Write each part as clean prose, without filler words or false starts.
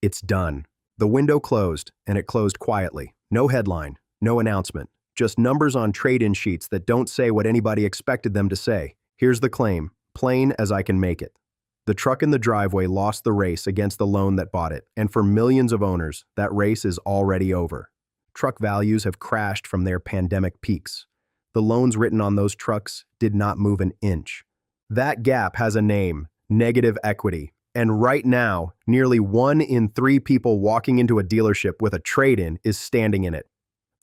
It's done. The window closed, and it closed quietly. No headline, no announcement, just numbers on trade-in sheets that don't say what anybody expected them to say. Here's the claim, plain as I can make it. The truck in the driveway lost the race against the loan that bought it, and for millions of owners, that race is already over. Truck values have crashed from their pandemic peaks. The loans written on those trucks did not move an inch. That gap has a name, negative equity. And right now, nearly 1 in 3 people walking into a dealership with a trade-in is standing in it.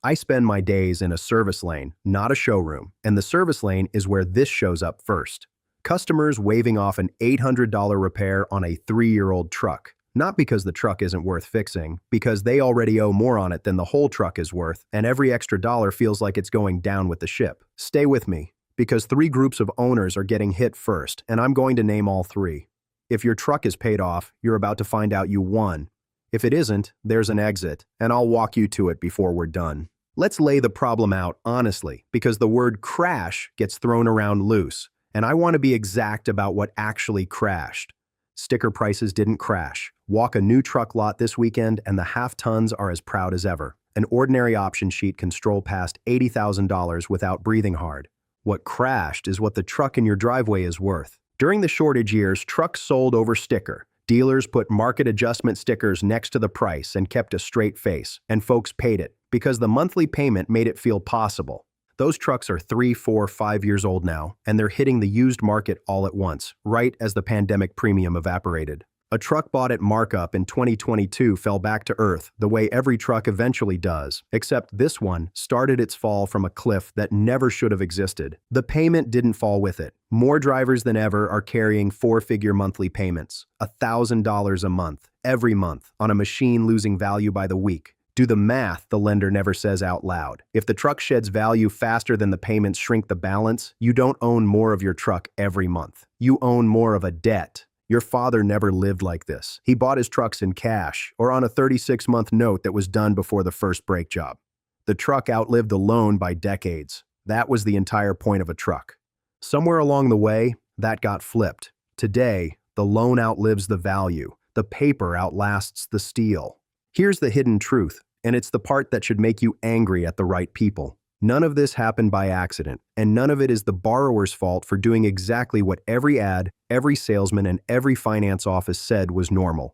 I spend my days in a service lane, not a showroom, and the service lane is where this shows up first. Customers waving off an $800 repair on a 3-year-old truck, not because the truck isn't worth fixing, because they already owe more on it than the whole truck is worth, and every extra dollar feels like it's going down with the ship. Stay with me, because 3 groups of owners are getting hit first, and I'm going to name all 3. If your truck is paid off, you're about to find out you won. If it isn't, there's an exit, and I'll walk you to it before we're done. Let's lay the problem out honestly, because the word crash gets thrown around loose, and I want to be exact about what actually crashed. Sticker prices didn't crash. Walk a new truck lot this weekend, and the half-tons are as proud as ever. An ordinary option sheet can stroll past $80,000 without breathing hard. What crashed is what the truck in your driveway is worth. During the shortage years, trucks sold over sticker. Dealers put market adjustment stickers next to the price and kept a straight face, and folks paid it because the monthly payment made it feel possible. Those trucks are 3, 4, 5 years old now, and they're hitting the used market all at once, right as the pandemic premium evaporated. A truck bought at markup in 2022 fell back to earth the way every truck eventually does, except this one started its fall from a cliff that never should have existed. The payment didn't fall with it. More drivers than ever are carrying 4-figure monthly payments, $1,000 a month, every month, on a machine losing value by the week. Do the math, the lender never says out loud. If the truck sheds value faster than the payments shrink the balance, you don't own more of your truck every month. You own more of a debt. Your father never lived like this. He bought his trucks in cash or on a 36-month note that was done before the first brake job. The truck outlived the loan by decades. That was the entire point of a truck. Somewhere along the way, that got flipped. Today, the loan outlives the value. The paper outlasts the steel. Here's the hidden truth, and it's the part that should make you angry at the right people. None of this happened by accident, and none of it is the borrower's fault for doing exactly what every ad, every salesman, and every finance office said was normal.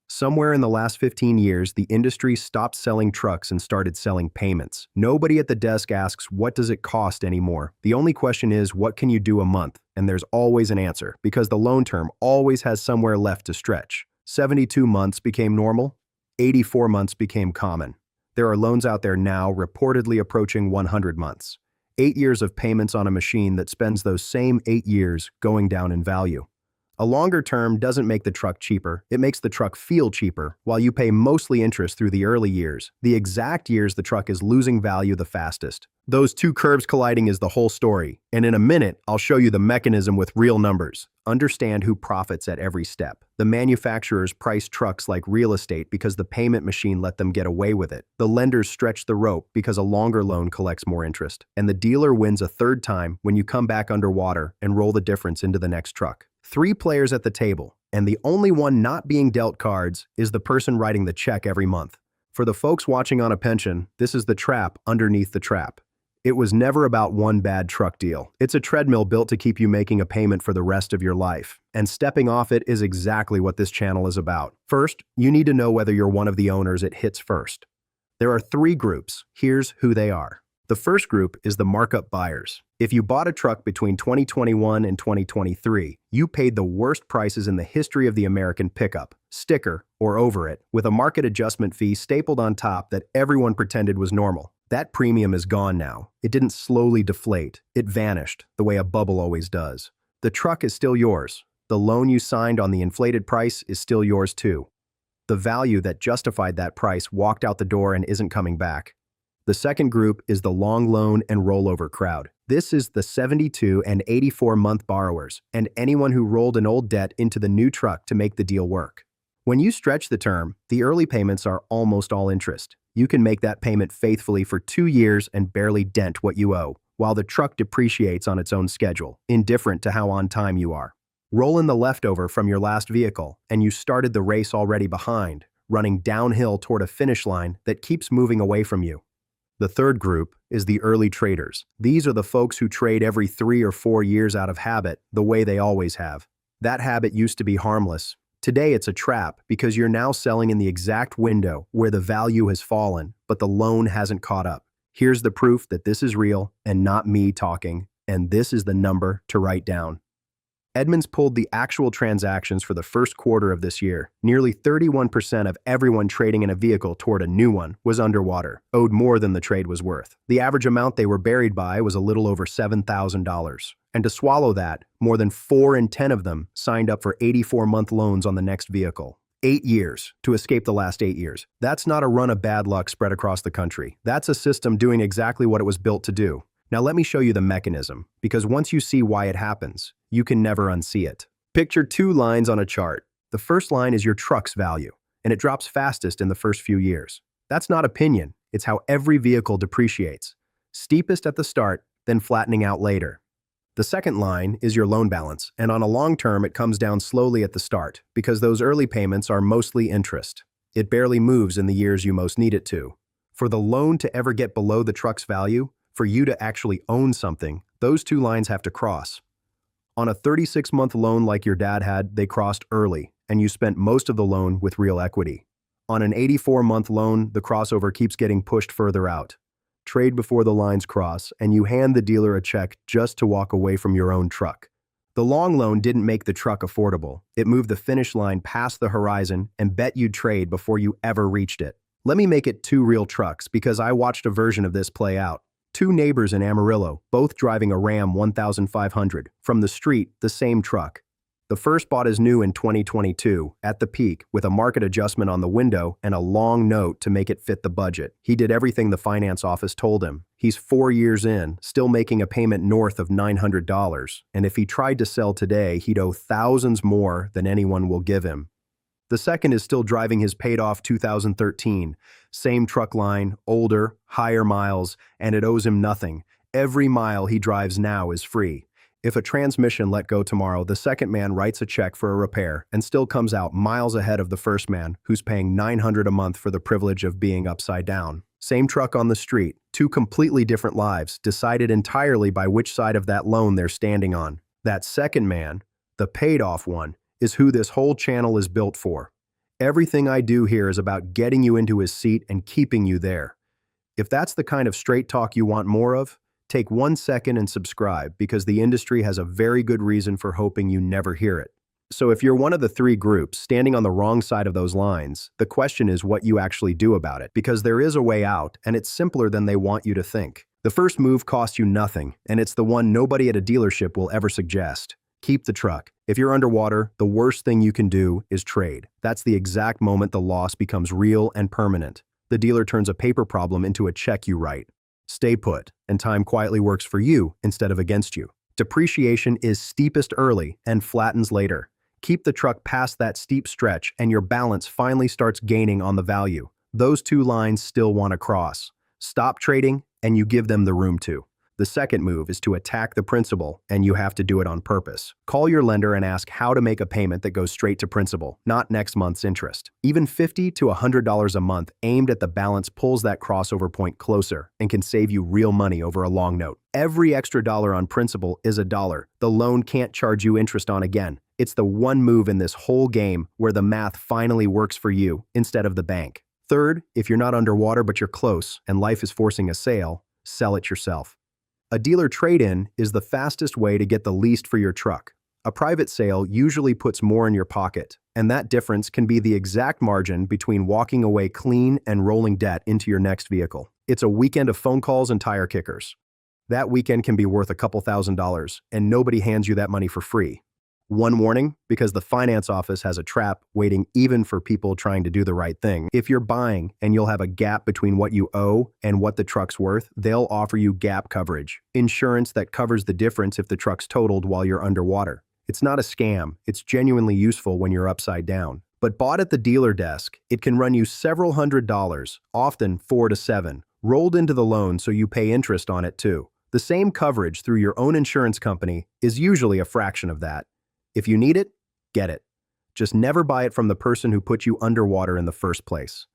Somewhere in the last 15 years, the industry stopped selling trucks and started selling payments. Nobody at the desk asks, what does it cost anymore? The only question is, what can you do a month? And there's always an answer, because the loan term always has somewhere left to stretch. 72 months became normal. 84 months became common. There are loans out there now reportedly approaching 100 months. 8 years of payments on a machine that spends those same 8 years going down in value. A longer term doesn't make the truck cheaper, it makes the truck feel cheaper, while you pay mostly interest through the early years, the exact years the truck is losing value the fastest. Those 2 curves colliding is the whole story, and in a minute, I'll show you the mechanism with real numbers. Understand who profits at every step. The manufacturers price trucks like real estate because the payment machine let them get away with it. The lenders stretch the rope because a longer loan collects more interest. And the dealer wins a third time when you come back underwater and roll the difference into the next truck. 3 players at the table, and the only one not being dealt cards is the person writing the check every month. For the folks watching on a pension, this is the trap underneath the trap. It was never about one bad truck deal. It's a treadmill built to keep you making a payment for the rest of your life. And stepping off it is exactly what this channel is about. First, you need to know whether you're one of the owners it hits first. There are 3 groups. Here's who they are. The first group is the markup buyers. If you bought a truck between 2021 and 2023, you paid the worst prices in the history of the American pickup, sticker, or over it, with a market adjustment fee stapled on top that everyone pretended was normal. That premium is gone now. It didn't slowly deflate. It vanished, the way a bubble always does. The truck is still yours. The loan you signed on the inflated price is still yours too. The value that justified that price walked out the door and isn't coming back. The second group is the long loan and rollover crowd. This is the 72 and 84-month borrowers and anyone who rolled an old debt into the new truck to make the deal work. When you stretch the term, the early payments are almost all interest. You can make that payment faithfully for 2 years and barely dent what you owe, while the truck depreciates on its own schedule, indifferent to how on time you are. Roll in the leftover from your last vehicle, and you started the race already behind, running downhill toward a finish line that keeps moving away from you. The third group is the early traders. These are the folks who trade every 3 or 4 years out of habit, the way they always have. That habit used to be harmless. Today it's a trap because you're now selling in the exact window where the value has fallen, but the loan hasn't caught up. Here's the proof that this is real and not me talking, and this is the number to write down. Edmunds pulled the actual transactions for the first quarter of this year. Nearly 31% of everyone trading in a vehicle toward a new one was underwater, owed more than the trade was worth. The average amount they were buried by was a little over $7,000. And to swallow that, more than 4 in 10 of them signed up for 84-month loans on the next vehicle. 8 years to escape the last 8 years. That's not a run of bad luck spread across the country. That's a system doing exactly what it was built to do. Now let me show you the mechanism, because once you see why it happens, you can never unsee it. Picture 2 lines on a chart. The first line is your truck's value, and it drops fastest in the first few years. That's not opinion, it's how every vehicle depreciates. Steepest at the start, then flattening out later. The second line is your loan balance, and on a long term it comes down slowly at the start, because those early payments are mostly interest. It barely moves in the years you most need it to. For the loan to ever get below the truck's value, for you to actually own something, those 2 lines have to cross. On a 36-month loan like your dad had, they crossed early, and you spent most of the loan with real equity. On an 84-month loan, the crossover keeps getting pushed further out. Trade before the lines cross, and you hand the dealer a check just to walk away from your own truck. The long loan didn't make the truck affordable. It moved the finish line past the horizon and bet you'd trade before you ever reached it. Let me make it 2 real trucks because I watched a version of this play out. 2 neighbors in Amarillo, both driving a Ram 1500. From the street, the same truck. The first bought as new in 2022, at the peak, with a market adjustment on the window and a long note to make it fit the budget. He did everything the finance office told him. He's 4 years in, still making a payment north of $900, and if he tried to sell today, he'd owe thousands more than anyone will give him. The second is still driving his paid-off 2013. Same truck line, older, higher miles, and it owes him nothing. Every mile he drives now is free. If a transmission let go tomorrow, the second man writes a check for a repair and still comes out miles ahead of the first man, who's paying $900 a month for the privilege of being upside down. Same truck on the street, 2 completely different lives, decided entirely by which side of that loan they're standing on. That second man, the paid-off one, is who this whole channel is built for. Everything I do here is about getting you into his seat and keeping you there. If that's the kind of straight talk you want more of, take 1 second and subscribe because the industry has a very good reason for hoping you never hear it. So if you're one of the 3 groups standing on the wrong side of those lines, the question is what you actually do about it, because there is a way out and it's simpler than they want you to think. The first move costs you nothing, and it's the one nobody at a dealership will ever suggest. Keep the truck. If you're underwater, the worst thing you can do is trade. That's the exact moment the loss becomes real and permanent. The dealer turns a paper problem into a check you write. Stay put, and time quietly works for you instead of against you. Depreciation is steepest early and flattens later. Keep the truck past that steep stretch and your balance finally starts gaining on the value. Those 2 lines still want to cross. Stop trading, and you give them the room to. The second move is to attack the principal, and you have to do it on purpose. Call your lender and ask how to make a payment that goes straight to principal, not next month's interest. Even $50 to $100 a month aimed at the balance pulls that crossover point closer and can save you real money over a long note. Every extra dollar on principal is a dollar the loan can't charge you interest on again. It's the one move in this whole game where the math finally works for you instead of the bank. Third, if you're not underwater but you're close and life is forcing a sale, sell it yourself. A dealer trade-in is the fastest way to get the least for your truck. A private sale usually puts more in your pocket, and that difference can be the exact margin between walking away clean and rolling debt into your next vehicle. It's a weekend of phone calls and tire kickers. That weekend can be worth a couple $1,000s, and nobody hands you that money for free. One warning, because the finance office has a trap waiting even for people trying to do the right thing. If you're buying and you'll have a gap between what you owe and what the truck's worth, they'll offer you gap coverage, insurance that covers the difference if the truck's totaled while you're underwater. It's not a scam, it's genuinely useful when you're upside down. But bought at the dealer desk, it can run you several $100s, often 4 to 7, rolled into the loan so you pay interest on it too. The same coverage through your own insurance company is usually a fraction of that. If you need it, get it. Just never buy it from the person who put you underwater in the first place.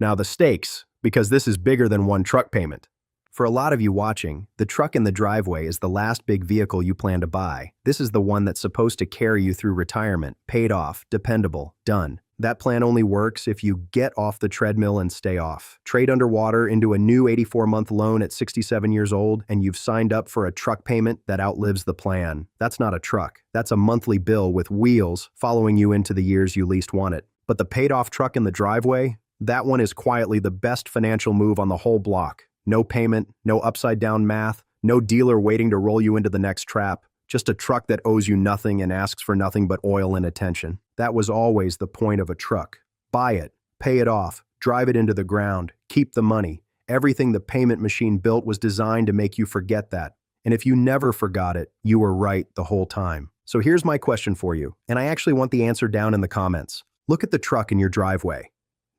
Now the stakes, because this is bigger than one truck payment. For a lot of you watching, the truck in the driveway is the last big vehicle you plan to buy. This is the one that's supposed to carry you through retirement, paid off, dependable, done. That plan only works if you get off the treadmill and stay off. Trade underwater into a new 84-month loan at 67 years old, and you've signed up for a truck payment that outlives the plan. That's not a truck. That's a monthly bill with wheels following you into the years you least want it. But the paid-off truck in the driveway, that one is quietly the best financial move on the whole block. No payment, no upside-down math, no dealer waiting to roll you into the next trap. Just a truck that owes you nothing and asks for nothing but oil and attention. That was always the point of a truck. Buy it, pay it off, drive it into the ground, keep the money. Everything the payment machine built was designed to make you forget that. And if you never forgot it, you were right the whole time. So here's my question for you, and I actually want the answer down in the comments. Look at the truck in your driveway.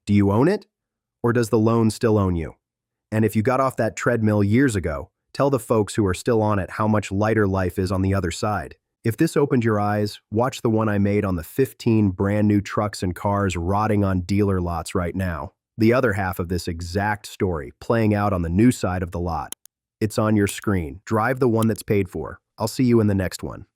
Do you own it? Or does the loan still own you? And if you got off that treadmill years ago, tell the folks who are still on it how much lighter life is on the other side. If this opened your eyes, watch the one I made on the 15 brand new trucks and cars rotting on dealer lots right now. The other half of this exact story playing out on the new side of the lot. It's on your screen. Drive the one that's paid for. I'll see you in the next one.